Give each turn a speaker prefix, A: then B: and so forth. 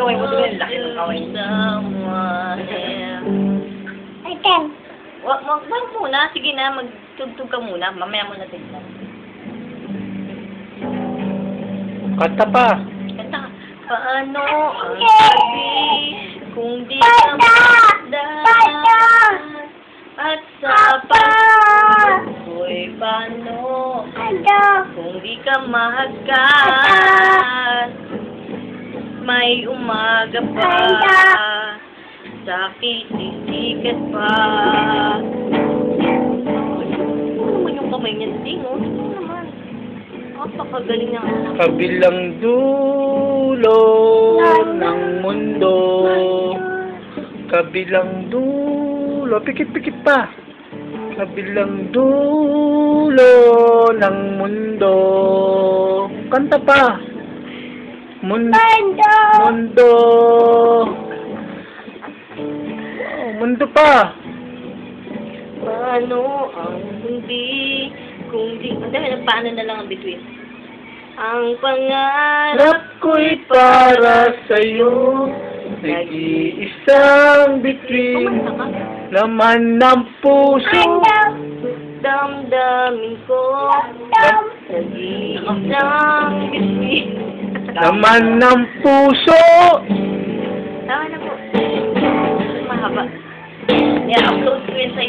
A: kaway mo doon. Laki ng kaway.
B: Item.
A: Wag muna. Sige na, magtugtog ka muna. Mamaya mo na tignan.
C: Kanta pa.
A: Kanta ka. Paano ang sabi kung di ka magdaan? At sa pagko'y paano kung di ka mahagkan? May umaga pa, sakit sisikat pa. Ano yung kamay niya? Tingo. Ano naman? Napakagaling ng anak.
C: Kabilang dulo ng mundo. Kabilang dulo. Pikit-pikit pa. Kabilang dulo ng mundo. Kanta pa. Mundo. Mundo. Wow, mundo pa.
A: Paano ang hindi kung di... Dahil paano na lang ang between. Ang pangarap
C: ko'y para sa'yo. Nag-iisang bituin.
A: Kumanta ka.
C: Laman ng puso.
A: Damdamin ko nag-iisang between.
C: Laman ng puso.
A: Tama na po. Mahaba. Yeah, upload ko yun sa